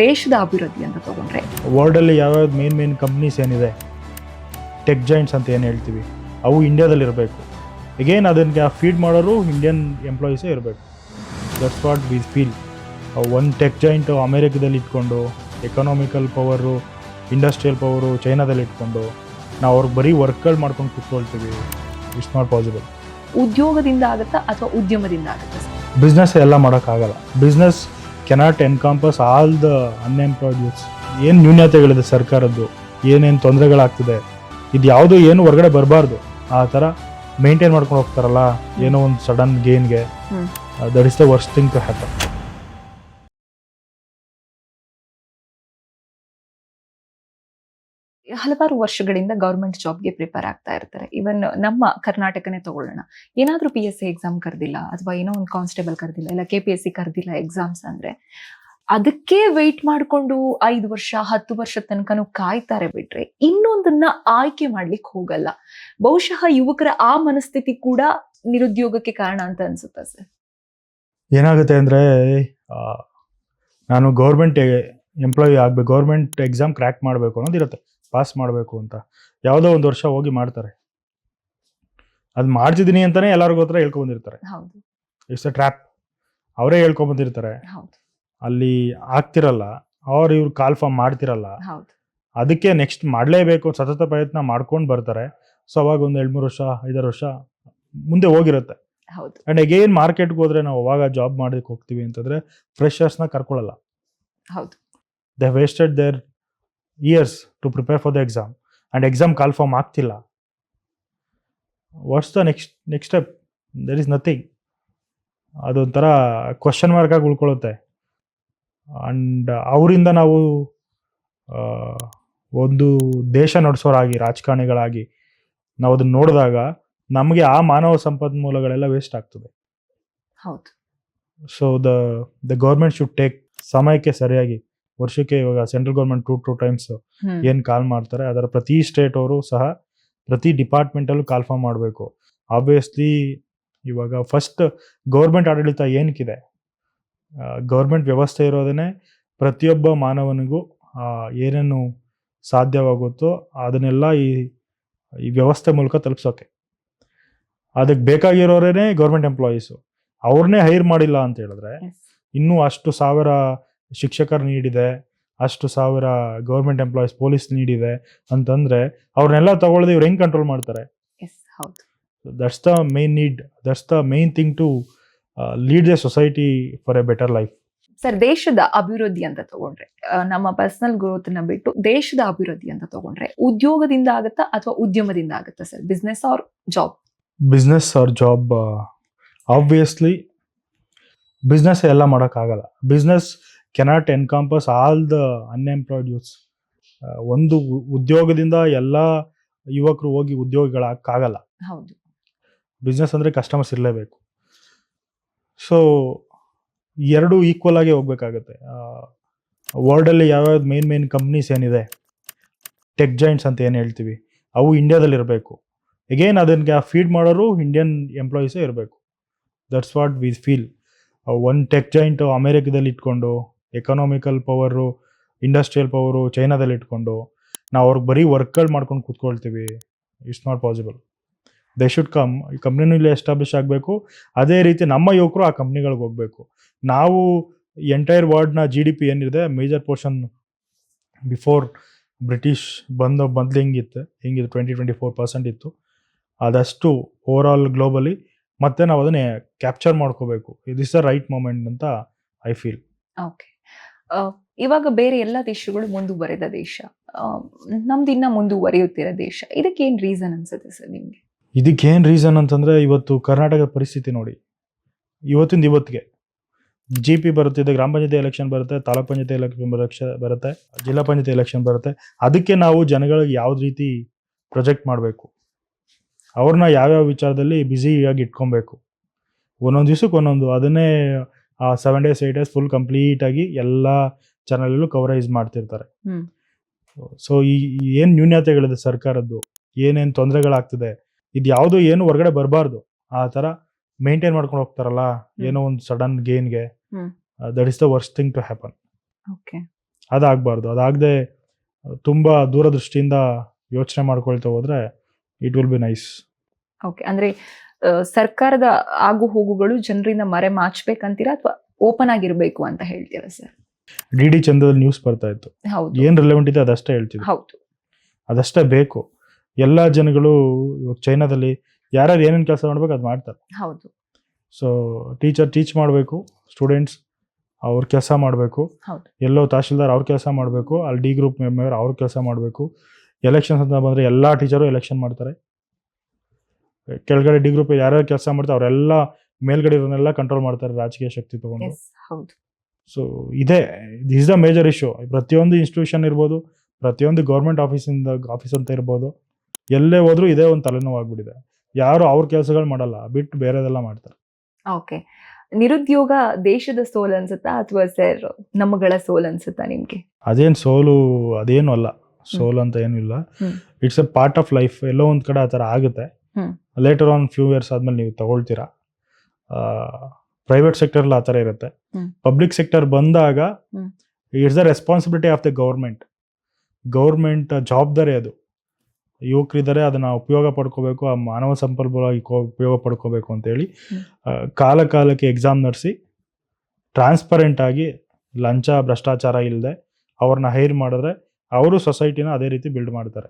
ದೇಶದ ಅಭಿವೃದ್ಧಿ ಅಂತ ತಗೊಂಡ್ರೆ ವರ್ಲ್ಡಲ್ಲಿ ಯಾವ್ಯಾವ ಮೇನ್ ಕಂಪ್ನೀಸ್ ಏನಿದೆ, ಟೆಕ್ ಜಾಯಿಂಟ್ಸ್ ಅಂತ ಏನು ಹೇಳ್ತೀವಿ, ಅವು ಇಂಡಿಯಾದಲ್ಲಿ ಇರಬೇಕು. ಅಗೇನ್ ಅದನ್ನು ಫೀಡ್ ಮಾಡೋರು ಇಂಡಿಯನ್ ಎಂಪ್ಲಾಯೀಸೇ ಇರಬೇಕು. That's what we feel. ಒಂದು ಟೆಕ್ ಜಾಯಿಂಟು ಅಮೇರಿಕಾದಲ್ಲಿ ಇಟ್ಕೊಂಡು, ಎಕನಾಮಿಕಲ್ ಪವರು, ಇಂಡಸ್ಟ್ರಿಯಲ್ ಪವರು ಚೈನಾದಲ್ಲಿ ಇಟ್ಕೊಂಡು ನಾವು ಅವ್ರಿಗೆ ಬರೀ ವರ್ಕ್ಗಳು ಮಾಡ್ಕೊಂಡು ಕೂತ್ಕೊಳ್ತೀವಿ. It's not possible. ಉದ್ಯೋಗದಿಂದ ಆಗುತ್ತಾ ಅಥವಾ ಉದ್ಯಮದಿಂದ ಆಗುತ್ತಾ? ಬಿಸ್ನೆಸ್ ಎಲ್ಲ ಮಾಡೋಕ್ಕಾಗಲ್ಲ. Business cannot encompass all the unemployed youths. ಏನು ನ್ಯೂನ್ಯತೆಗಳಿದೆ ಸರ್ಕಾರದ್ದು, ಏನೇನು ತೊಂದರೆಗಳಾಗ್ತಿದೆ, ಇದು ಯಾವುದು ಏನು ಹೊರಗಡೆ ಬರಬಾರ್ದು. ಆ ಥರ ಮೇಂಟೈನ್ ಮಾಡ್ಕೊಂಡು ಹೋಗ್ತಾರಲ್ಲ, ಏನೋ ಒಂದು ಸಡನ್ ಗೇನ್ಗೆ. That is the worst thing to happen. ಹಲವಾರು ವರ್ಷಗಳಿಂದ ಗೌರ್ಮೆಂಟ್ ಜಾಬ್ಗೆ ಪ್ರಿಪೇರ್ ಆಗ್ತಾ ಇರ್ತಾರೆ. ಇವನ್ ನಮ್ಮ ಕರ್ನಾಟಕನೇ ತಗೊಳ್ಳೋಣ, ಏನಾದ್ರೂ PSC ಎಕ್ಸಾಮ್ ಕರೆದಿಲ್ಲ ಅಥವಾ ಏನೋ ಒಂದು ಕಾನ್ಸ್ಟೇಬಲ್ ಕರೆದಿಲ್ಲ, ಇಲ್ಲ KPSC ಕರೆದಿಲ್ಲ ಎಕ್ಸಾಮ್ಸ್ ಅಂದ್ರೆ ಅದಕ್ಕೆ ವೆಯ್ಟ್ ಮಾಡಿಕೊಂಡು 5 ವರ್ಷ 10 ವರ್ಷ ತನಕನೂ ಕಾಯ್ತಾರೆ ಬಿಟ್ರೆ ಇನ್ನೊಂದನ್ನ ಆಯ್ಕೆ ಮಾಡ್ಲಿಕ್ಕೆ ಹೋಗಲ್ಲ. ಬಹುಶಃ ಯುವಕರ ಆ ಮನಸ್ಥಿತಿ ಕೂಡ ನಿರುದ್ಯೋಗಕ್ಕೆ ಕಾರಣ ಅಂತ ಅನ್ಸುತ್ತಾ ಸರ್? ಏನಾಗುತ್ತೆ ಅಂದರೆ, ನಾನು ಗೌರ್ಮೆಂಟ್ ಎಂಪ್ಲಾಯಿ ಆಗಬೇಕು, ಗೌರ್ಮೆಂಟ್ ಎಕ್ಸಾಮ್ ಕ್ರ್ಯಾಕ್ ಮಾಡಬೇಕು ಅನ್ನೋದಿರುತ್ತೆ, ಪಾಸ್ ಮಾಡಬೇಕು ಅಂತ. ಯಾವುದೋ ಒಂದು ವರ್ಷ ಹೋಗಿ ಮಾಡ್ತಾರೆ. ಅದು ಮಾಡ್ತಿದ್ದೀನಿ ಅಂತಲೇ ಎಲ್ಲರಿಗೂ ಹತ್ರ ಹೇಳ್ಕೊಂಬಂದಿರ್ತಾರೆ. It's a trap. ಅವರೇ ಹೇಳ್ಕೊಂಬಂದಿರ್ತಾರೆ. ಅಲ್ಲಿ ಆಗ್ತಿರಲ್ಲ, ಇವ್ರು ಕಾಲ್ ಫಾರ್ಮ್ ಮಾಡ್ತಿರಲ್ಲ. ಅದಕ್ಕೆ ನೆಕ್ಸ್ಟ್ ಮಾಡಲೇಬೇಕು ಸತತ ಪ್ರಯತ್ನ ಮಾಡ್ಕೊಂಡು ಬರ್ತಾರೆ. ಸೊ ಅವಾಗ ಒಂದು 2-3 ವರ್ಷ 5-6 ವರ್ಷ ಮುಂದೆ ಹೋಗಿರುತ್ತೆ. ಅಂಡ್ ಅಗೇನ್ ಮಾರ್ಕೆಟ್ಗೆ ಹೋದ್ರೆ ನಾವು ಅವಾಗ ಜಾಬ್ ಮಾಡೋದಕ್ಕೆ ಹೋಗ್ತೀವಿ ಅಂತಂದ್ರೆ ಫ್ರೆಶರ್ಸ್ನ ಕರ್ಕೊಳ್ಳಲ್ಲ. They wasted their years to prepare for the exam and exam call form ಆಗ್ತಿಲ್ಲ. What's the next step? There is nothing. ಅದೊಂಥರ ಕ್ವಶನ್ ಮಾರ್ಕ್ ಆಗಿ ಉಳ್ಕೊಳ್ಳುತ್ತೆ. ಅಂಡ್ ಅವರಿಂದ ನಾವು ಒಂದು ದೇಶ ನಡೆಸೋರಾಗಿ, ರಾಜಕಾರಣಿಗಳಾಗಿ ನಾವು ಅದನ್ನ ನೋಡಿದಾಗ ನಮಗೆ ಆ ಮಾನವ ಸಂಪನ್ಮೂಲಗಳೆಲ್ಲ ವೇಸ್ಟ್ ಆಗ್ತದೆ. So the government should take ಸಮಯಕ್ಕೆ ಸರಿಯಾಗಿ, ವರ್ಷಕ್ಕೆ ಇವಾಗ ಸೆಂಟ್ರಲ್ ಗೌರ್ಮೆಂಟ್ 2 ಟೈಮ್ಸ್ ಏನು ಕಾಲ್ ಮಾಡ್ತಾರೆ, ಅದರ ಪ್ರತಿ ಸ್ಟೇಟ್ ಅವರು ಸಹ ಪ್ರತಿ ಡಿಪಾರ್ಟ್ಮೆಂಟಲ್ಲೂ ಕಾಲ್ ಫಾರ್ಮ್ ಮಾಡಬೇಕು. ಆಬ್ವಿಯಸ್ಲಿ ಇವಾಗ ಫಸ್ಟ್ ಗೌರ್ಮೆಂಟ್ ಆಡಳಿತ ಏನಕ್ಕಿದೆ, ಗೌರ್ಮೆಂಟ್ ವ್ಯವಸ್ಥೆ ಇರೋದನ್ನೇ ಪ್ರತಿಯೊಬ್ಬ ಮಾನವನಿಗೂ ಏನೇನು ಸಾಧ್ಯವಾಗುತ್ತೋ ಅದನ್ನೆಲ್ಲ ಈ ವ್ಯವಸ್ಥೆ ಮೂಲಕ ತಲುಪಿಸೋಕೆ. ಅದಕ್ಕೆ ಬೇಕಾಗಿರೋರೇನೆ ಗೌರ್ಮೆಂಟ್ ಎಂಪ್ಲಾಯೀಸು. ಅವ್ರನ್ನೇ ಹೈರ್ ಮಾಡಿಲ್ಲ ಅಂತ ಹೇಳಿದ್ರೆ, ಇನ್ನೂ ಅಷ್ಟು ಸಾವಿರ ಶಿಕ್ಷಕರು ನೀಡಿದೆ, ಅಷ್ಟು ಸಾವಿರ ಗೌರ್ಮೆಂಟ್ ಎಂಪ್ಲಾಯೀಸ್ ಪೊಲೀಸ್ ನೀಡಿದೆ ಅಂತಂದ್ರೆ ಅವ್ರನ್ನೆಲ್ಲ ತಗೊಳ್ಳದೆ ಇವ್ರು ಹೆಂಗ್ ಕಂಟ್ರೋಲ್ ಮಾಡ್ತಾರೆ? That's the main need, that's the main thing to lead the society for a better life. Sir, ದೇಶದ ಅಭಿವೃದ್ಧಿ ಅಂತ ತಗೊಂಡ್ರೆ, ನಮ್ಮ ಪರ್ಸನಲ್ ಗ್ರೋತ್ ನ ಬಿಟ್ಟು ದೇಶದ ಅಭಿವೃದ್ಧಿ ಅಂತ ತಗೊಂಡ್ರೆ ಉದ್ಯೋಗದಿಂದ ಆಗುತ್ತಾ ಅಥವಾ ಉದ್ಯಮದಿಂದ ಆಗುತ್ತಾ sir? Business or job? Business or job? Obviously business ಎಲ್ಲ ಮಾಡೋಕ್ಕಾಗಲ್ಲ. Business cannot encompass all the unemployed youths. ಒಂದು ಉದ್ಯೋಗದಿಂದ ಎಲ್ಲ ಯುವಕರು ಹೋಗಿ ಉದ್ಯೋಗಿಗಳಾಗಕ್ಕಾಗಲ್ಲ. ಬಿಸ್ನೆಸ್ ಅಂದರೆ ಕಸ್ಟಮರ್ಸ್ ಇರಲೇಬೇಕು. ಸೊ ಎರಡು ಈಕ್ವಲ್ ಆಗಿ ಹೋಗ್ಬೇಕಾಗತ್ತೆ. ವರ್ಲ್ಡಲ್ಲಿ ಯಾವ್ಯಾವ ಮೇನ್ ಕಂಪ್ನೀಸ್ ಏನಿದೆ, ಟೆಕ್ ಜಾಯಿಂಟ್ಸ್ ಅಂತ ಏನು ಹೇಳ್ತೀವಿ, ಅವು ಇಂಡಿಯಾದಲ್ಲಿ ಇರಬೇಕು. ಅಗೇನ್ ಅದನ್ನು ಫೀಡ್ ಮಾಡೋರು ಇಂಡಿಯನ್ ಎಂಪ್ಲಾಯೀಸೇ ಇರಬೇಕು. That's what we feel. ಒಂದು ಟೆಕ್ ಜಾಯಿಂಟು ಅಮೇರಿಕಾದಲ್ಲಿ ಇಟ್ಕೊಂಡು, ಎಕನಾಮಿಕಲ್ ಪವರು, ಇಂಡಸ್ಟ್ರಿಯಲ್ ಪವರು ಚೈನಾದಲ್ಲಿ ಇಟ್ಕೊಂಡು ನಾವು ಅವ್ರಿಗೆ ಬರೀ ವರ್ಕ್ಗಳು ಮಾಡ್ಕೊಂಡು ಕೂತ್ಕೊಳ್ತೀವಿ. It's not possible. They should come. ಈ ಕಂಪ್ನಿನಲ್ಲಿ ಎಸ್ಟಾಬ್ಲಿಷ್ ಆಗಬೇಕು. ಅದೇ ರೀತಿ ನಮ್ಮ ಯುವಕರು ಆ ಕಂಪ್ನಿಗಳಿಗೆ ಹೋಗಬೇಕು. ನಾವು ಎಂಟೈರ್ ವರ್ಲ್ಡ್ನ GDP ಏನಿದೆ, ಮೇಜರ್ ಪೋರ್ಷನ್ ಬಿಫೋರ್ ಬ್ರಿಟಿಷ್ ಮೊದಲು ಹೆಂಗಿತ್ತು 20-24% ಇತ್ತು. ಅದಷ್ಟು ಓವರ್ ಆಲ್ ಗ್ಲೋಬಲಿ ಮತ್ತೆ ನಾವು ಅದನ್ನೇ ಕ್ಯಾಪ್ಚರ್ ಮಾಡ್ಕೋಬೇಕು. ಇಸ್ ದ ರೈಟ್ ಮೂಮೆಂಟ್ ಅಂತ ಐ ಫೀಲ್. ಓಕೆ, ಇವಾಗ ಬೇರೆ ಎಲ್ಲ ದೇಶಗಳು ಮುಂದುವರೆದ ದೇಶ, ನಮ್ದು ಇನ್ನ ಮುಂದುವರಿಯುತ್ತಿರೋ ದೇಶ. ಇದಕ್ಕೇನು ರೀಸನ್ ಅನ್ಸುತ್ತೆ ಸರ್ ನಿಮಗೆ? ಇದಕ್ಕೇನು ರೀಸನ್ ಅಂತಂದರೆ, ಇವತ್ತು ಕರ್ನಾಟಕದ ಪರಿಸ್ಥಿತಿ ನೋಡಿ. ಇವತ್ತಿಂದ ಇವತ್ತಿಗೆ GP ಬರುತ್ತಿದೆ, ಗ್ರಾಮ ಪಂಚಾಯತಿ ಎಲೆಕ್ಷನ್ ಬರುತ್ತೆ, ತಾಲೂಕ್ ಪಂಚಾಯತಿ ಎಲೆಕ್ಷನ್ ಬರುತ್ತೆ, ಜಿಲ್ಲಾ ಪಂಚಾಯತಿ ಎಲೆಕ್ಷನ್ ಬರುತ್ತೆ. ಅದಕ್ಕೆ ನಾವು ಜನಗಳಿಗೆ ಯಾವ್ದು ರೀತಿ ಪ್ರೊಜೆಕ್ಟ್ ಮಾಡಬೇಕು, ಅವ್ರನ್ನ ಯಾವ್ಯಾವ ವಿಚಾರದಲ್ಲಿ ಬ್ಯುಸಿಯಾಗಿ ಇಟ್ಕೊಬೇಕು, ಒಂದೊಂದು ದಿವ್ಸಕ್ಕೆ ಒಂದೊಂದು, ಅದನ್ನೇ 7 days 8 days ಫುಲ್ ಕಂಪ್ಲೀಟಾಗಿ ಎಲ್ಲ ಚಾನಲಲ್ಲೂ ಕವರೇಜ್ ಮಾಡ್ತಿರ್ತಾರೆ. ಸೊ ಏನು ನ್ಯೂನ್ಯತೆಗಳಿದೆ ಸರ್ಕಾರದ್ದು, ಏನೇನು ತೊಂದರೆಗಳಾಗ್ತಿದೆ, ಇದು ಯಾವುದು ಏನು ಹೊರಗಡೆ ಬರಬಾರ್ದು. ಆ ಥರ ಮೇಂಟೈನ್ ಮಾಡ್ಕೊಂಡು ಹೋಗ್ತಾರಲ್ಲ, ಏನೋ ಒಂದು ಸಡನ್ ಗೇನ್ಗೆ. That is the worst thing to happen. Okay. ಅದಾಗಬಾರ್ದು. ಅದಾಗದೆ ತುಂಬ ದೂರದೃಷ್ಟಿಯಿಂದ ಯೋಚನೆ ಮಾಡ್ಕೊಳ್ತಾ ಹೋದ್ರೆ it will be nice. Okay, ಅಂದ್ರೆ ಸರ್ಕಾರದ ಆಗು ಹೋಗುಗಳು ಜನರಿಂದ ಮರೆ ಮಾಚ್ಬೇಕಂತೀರಾ ಅಥವಾ ಓಪನ್ ಆಗಿರ್ಬೇಕು ಅಂತ ಹೇಳ್ತೀರಾ ಸರ್? ಡಿ ಚಂದದಲ್ಲಿ ನ್ಯೂಸ್ ಬರ್ತಾ ಇತ್ತು, ಹೌದು ಏನ್ ರಿಲೆವೆಂಟ್ ಇದೆ ಅದಷ್ಟೇ ಹೇಳ್ತಿದ್ರು, ಹೌದು ಅದಷ್ಟೇ ಬೇಕು. ಎಲ್ಲ ಜನಗಳು ಇವಾಗ ಚೈನಾದಲ್ಲಿ ಯಾರ್ಯಾರು ಏನೇನು ಕೆಲಸ ಮಾಡ್ಬೇಕು ಅದು ಮಾಡ್ತಾರೆ. ಹೌದು ಸೊ ಟೀಚರ್ ಟೀಚ್ ಮಾಡಬೇಕು, ಸ್ಟೂಡೆಂಟ್ಸ್ ಅವ್ರ ಕೆಲಸ ಮಾಡಬೇಕು, ಹೌದು ಎಲ್ಲೋ ತಹಶೀಲ್ದಾರ್ ಅವ್ರ ಕೆಲಸ ಮಾಡಬೇಕು, ಅಲ್ಲಿ ಡಿ ಗ್ರೂಪ್ ಮೆಂಬರ್ ಅವ್ರ ಕೆಲಸ ಮಾಡಬೇಕು. ಎಲೆಕ್ಷನ್ಸ್ ಅಂತ ಬಂದರೆ ಎಲ್ಲ ಟೀಚರು ಎಲೆಕ್ಷನ್ ಮಾಡ್ತಾರೆ. ಕೆಳಗಡೆ ಡಿ ಗ್ರೂಪ್ ಯಾರ್ಯಾರು ಕೆಲಸ ಮಾಡ್ತಾರೆ ಅವರೆಲ್ಲ ಮೇಲ್ಗಡೆ ಇರೋನೆಲ್ಲ ಕಂಟ್ರೋಲ್ ಮಾಡ್ತಾರೆ ರಾಜಕೀಯ ಶಕ್ತಿ ತಗೊಂಡು. ಎಸ್ ಹೌದು so this the major issue. ಪ್ರತಿಯೊಂದು ಇನ್ಸ್ಟಿಟ್ಯೂಷನ್ ಇರ್ಬೋದು, ಪ್ರತಿಯೊಂದು ಗೌರ್ಮೆಂಟ್ ಆಫೀಸ್ ಅಂತ ಇರ್ಬೋದು, ಎಲ್ಲೇ ಹೋದ್ರೂ ಇದೇ ಒಂದು ತಲೆನೋವಾಗ್ಬಿಟ್ಟಿದೆ. ಯಾರು ಅವ್ರ ಕೆಲಸಗಳು ಮಾಡಲ್ಲ, ಬಿಟ್ಟು ಬೇರೆದೆಲ್ಲ ಮಾಡ್ತಾರೆ. ಓಕೆ, ನಿರುದ್ಯೋಗ ದೇಶದ ಸೋಲ್ ಅನ್ಸುತ್ತಾ ಅಥವಾ ಸರ್ ನಮ್ಮಗಳ ಸೋಲ್ ಅನ್ಸುತ್ತಾ ನಿಮ್ಗೆ? ಅದೇನು ಸೋಲು, ಅದೇನು ಅಲ್ಲ, ಸೋಲು ಅಂತ ಏನಿಲ್ಲ. It's a part of life. ಎಲ್ಲೋ ಒಂದ್ ಕಡೆ ಆ ಥರ ಆಗುತ್ತೆ. ಲೇಟರ್ ಆನ್ ಫ್ಯೂ ಇಯರ್ಸ್ ಆದ್ಮೇಲೆ ನೀವು ತಗೊಳ್ತೀರಾ. ಪ್ರೈವೇಟ್ ಸೆಕ್ಟರ್ ಆ ಥರ ಇರುತ್ತೆ. ಪಬ್ಲಿಕ್ ಸೆಕ್ಟರ್ ಬಂದಾಗ it's the responsibility of the government ಜವಾಬ್ದಾರಿ ಅದು. ಯುವಕರಿದ್ದಾರೆ, ಅದನ್ನ ಉಪಯೋಗ ಪಡ್ಕೋಬೇಕು, ಆ ಮಾನವ ಸಂಪನ್ಮೂಲವಾಗಿ ಉಪಯೋಗ ಪಡ್ಕೋಬೇಕು ಅಂತೇಳಿ ಕಾಲಕ್ಕೆ ಎಕ್ಸಾಮ್ ನಡೆಸಿ ಟ್ರಾನ್ಸ್ಪರೆಂಟ್ ಆಗಿ ಲಂಚ ಭ್ರಷ್ಟಾಚಾರ ಇಲ್ಲದೆ ಅವ್ರನ್ನ ಹೈರ್ ಮಾಡಿದ್ರೆ ಅವರು ಸೊಸೈಟಿನ ಅದೇ ರೀತಿ ಬಿಲ್ಡ್ ಮಾಡ್ತಾರೆ.